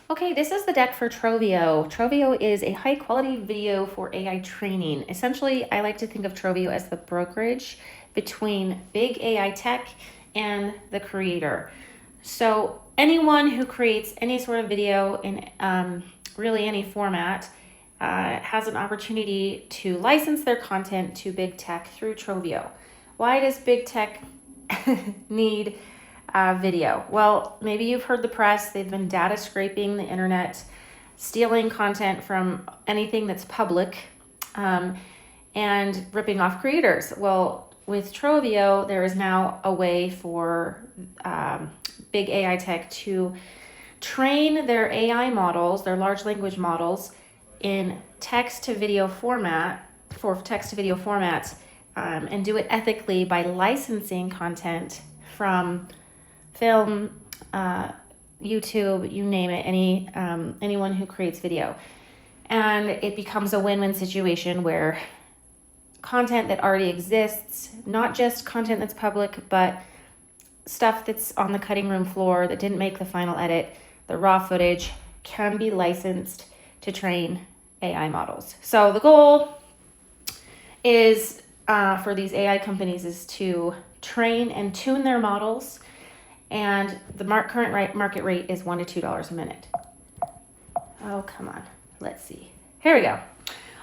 Okay, this is the deck for Troveo. Troveo is a high quality video for AI training. Essentially, I like to think of Troveo as the brokerage between big AI tech and the creator. So anyone who creates any sort of video in really any format has an opportunity to license their content to big tech through Troveo. Why does big tech need video? Well, maybe you've heard the press. They've been data scraping the internet, stealing content from anything that's public, and ripping off creators. Well, with Troveo, there is now a way for big AI tech to train their AI models, their large language models, in text-to-video format, for text-to-video formats, and do it ethically by licensing content from film, YouTube, you name it, anyone who creates video. And it becomes a win-win situation where content that already exists, not just content that's public, but stuff that's on the cutting room floor that didn't make the final edit, the raw footage, can be licensed to train AI models. So the goal is for these AI companies is to train and tune their models, and the current market rate is $1 to $2 a minute. Oh, come on. Let's see. Here we go.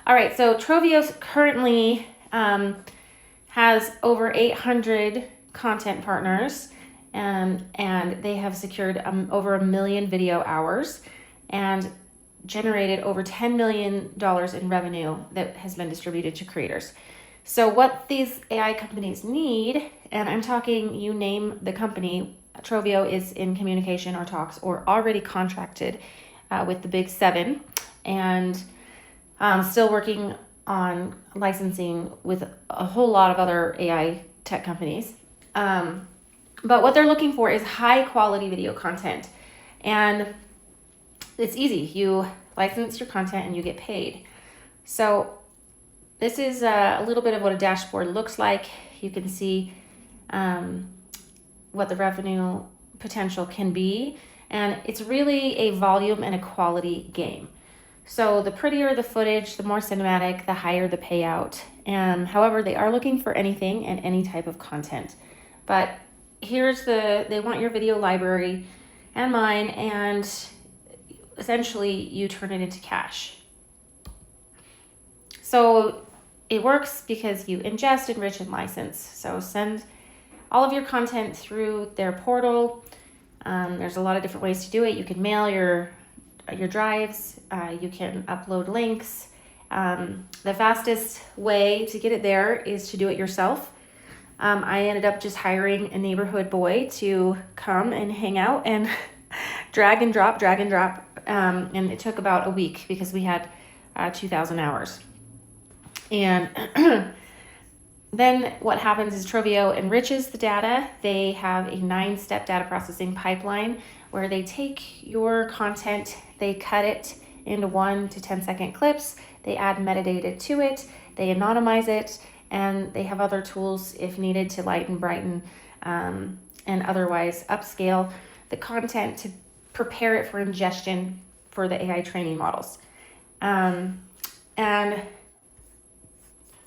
All right, so Troveo currently has over 800 content partners, and they have secured over 1 million video hours and generated over $10 million in revenue that has been distributed to creators. So what these AI companies need, and I'm talking, you name the company, Troveo is in communication or talks or already contracted with the big seven, and still working on licensing with a whole lot of other AI tech companies. But what they're looking for is high quality video content. And it's easy. You license your content and you get paid. So this is a little bit of what a dashboard looks like. You can see what the revenue potential can be. And it's really a volume and a quality game. So the prettier the footage, the more cinematic, the higher the payout. However, they are looking for anything and any type of content. But they want your video library and mine, and essentially you turn it into cash. So it works because you ingest, enrich, and license. So send all of your content through their portal. There's a lot of different ways to do it. You can mail your drives. You can upload links. The fastest way to get it there is to do it yourself. I ended up just hiring a neighborhood boy to come and hang out and drag and drop. And it took about a week because we had 2,000 hours. And then what happens is Troveo enriches the data. They have a 9-step data processing pipeline where they take your content, they cut it into 1 to 10 second clips, they add metadata to it, they anonymize it, and they have other tools if needed to lighten, brighten, and otherwise upscale the content to prepare it for ingestion for the AI training models. And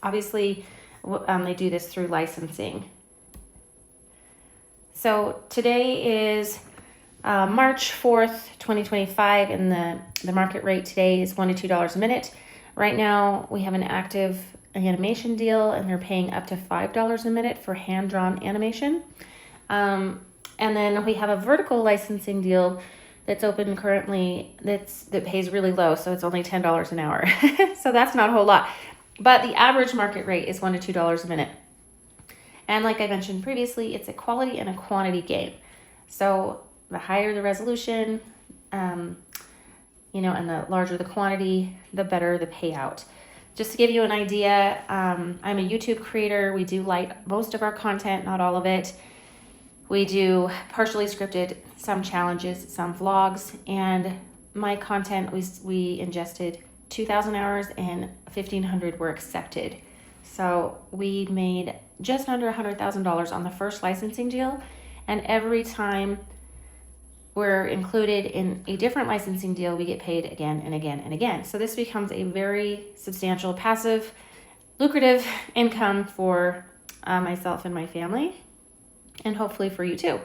obviously, they do this through licensing. So today is March 4th, 2025, and the market rate today is $1 to $2 a minute. Right now, we have an active animation deal, and they're paying up to $5 a minute for hand-drawn animation. And then we have a vertical licensing deal that's open currently that pays really low, so it's only $10 an hour. So that's not a whole lot. But the average market rate is $1 to $2 a minute. And like I mentioned previously, it's a quality and a quantity game. So the higher the resolution, and the larger the quantity, the better the payout. Just to give you an idea, I'm a YouTube creator. We do light most of our content, not all of it. We do partially scripted, some challenges, some vlogs, and my content, we ingested 2,000 hours and 1,500 were accepted. So we made just under $100,000 on the first licensing deal. And every time we're included in a different licensing deal, we get paid again and again and again. So this becomes a very substantial, passive, lucrative income for myself and my family, and hopefully for you too.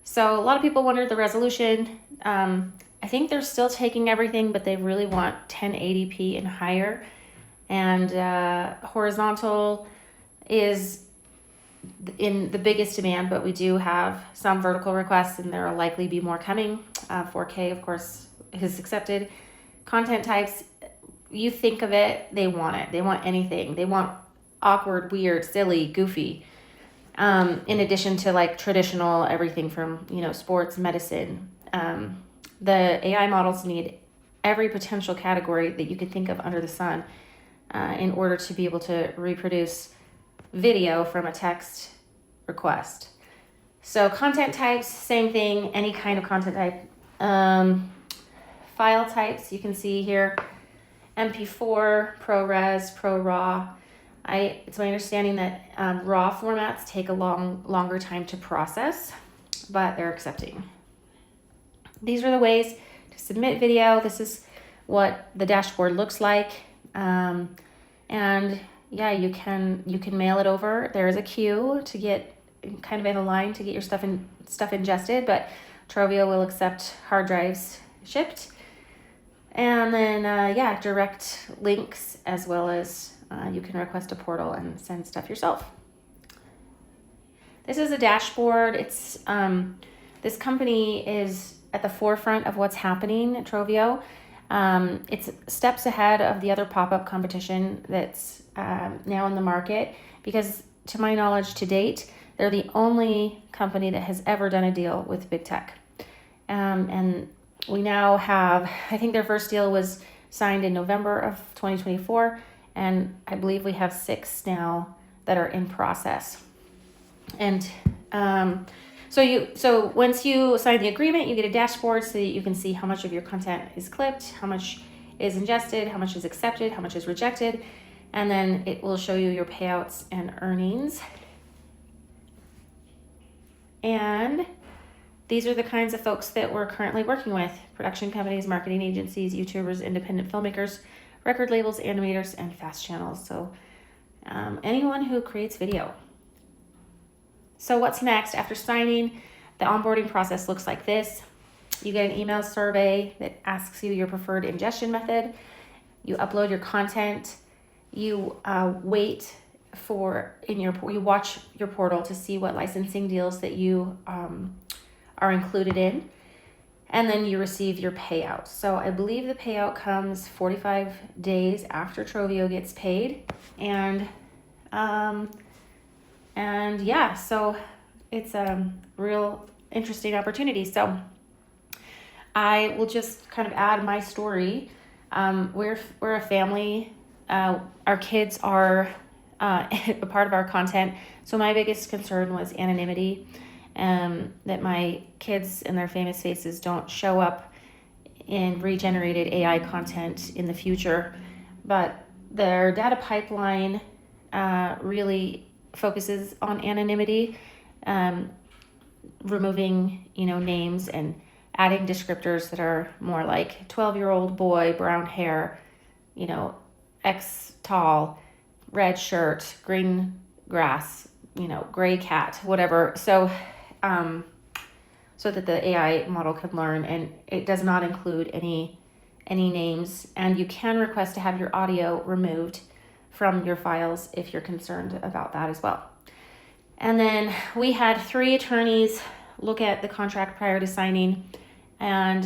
So a lot of people wondered the resolution. I think they're still taking everything, but they really want 1080p and higher. And horizontal is in the biggest demand, but we do have some vertical requests, and there will likely be more coming. 4K, of course, is accepted. Content types, you think of it, they want it. They want anything. They want awkward, weird, silly, goofy. In addition to like traditional, everything from, sports, medicine. The AI models need every potential category that you could think of under the sun in order to be able to reproduce video from a text request. So content types, same thing, any kind of content type. File types, you can see here, MP4, ProRes, ProRAW. It's my understanding that RAW formats take a longer time to process, but they're accepting. These are the ways to submit video. This is what the dashboard looks like. And yeah, you can mail it over. There is a queue to get kind of in a line to get your stuff ingested, but Troveo will accept hard drives shipped. And then, direct links, as well as you can request a portal and send stuff yourself. This is a dashboard. It's this company is at the forefront of what's happening at Troveo. It's steps ahead of the other pop-up competition that's now in the market, because to my knowledge to date, they're the only company that has ever done a deal with big tech. And we now have, I think their first deal was signed in November of 2024, and I believe we have 6 now that are in process. And so once you sign the agreement, you get a dashboard so that you can see how much of your content is clipped, how much is ingested, how much is accepted, how much is rejected, and then it will show you your payouts and earnings. And these are the kinds of folks that we're currently working with: production companies, marketing agencies, YouTubers, independent filmmakers, record labels, animators, and fast channels. So anyone who creates video. So what's next? After signing, the onboarding process looks like this. You get an email survey that asks you your preferred ingestion method. You upload your content. You wait you watch your portal to see what licensing deals that you are included in, and then you receive your payout. So I believe the payout comes 45 days after Troveo gets paid, and yeah, so it's a real interesting opportunity. So I will just kind of add my story. We're a family. Our kids are a part of our content. So my biggest concern was anonymity, that my kids and their famous faces don't show up in regenerated AI content in the future. But their data pipeline really focuses on anonymity, removing, names and adding descriptors that are more like 12-year-old boy, brown hair, X tall, red shirt, green grass, gray cat, whatever. So, so that the AI model can learn, and it does not include any names. And you can request to have your audio removed from your files if you're concerned about that as well. And then we had 3 attorneys look at the contract prior to signing, and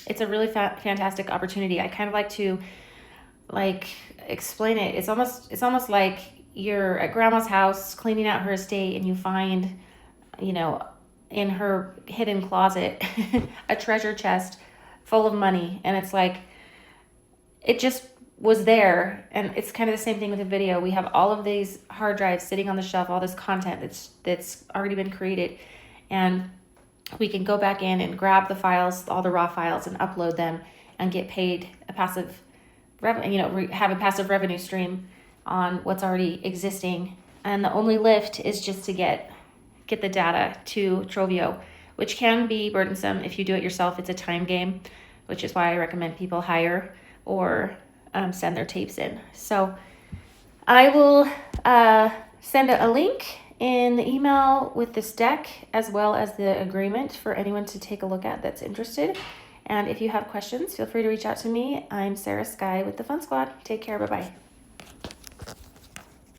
it's a really fantastic opportunity. I kind of like to explain it. It's almost like you're at grandma's house cleaning out her estate, and you find, in her hidden closet, a treasure chest full of money. And it's like, it just was there. And it's kind of the same thing with a video. We have all of these hard drives sitting on the shelf, all this content that's already been created. And we can go back in and grab the files, all the raw files, and upload them and get paid a passive have a passive revenue stream on what's already existing. And the only lift is just to get the data to Troveo, which can be burdensome if you do it yourself. It's a time game, which is why I recommend people hire or send their tapes in. So I will send a link in the email with this deck as well as the agreement for anyone to take a look at that's interested. And if you have questions, feel free to reach out to me. I'm Sarah Skye with the Fun Squad. Take care. Bye-bye.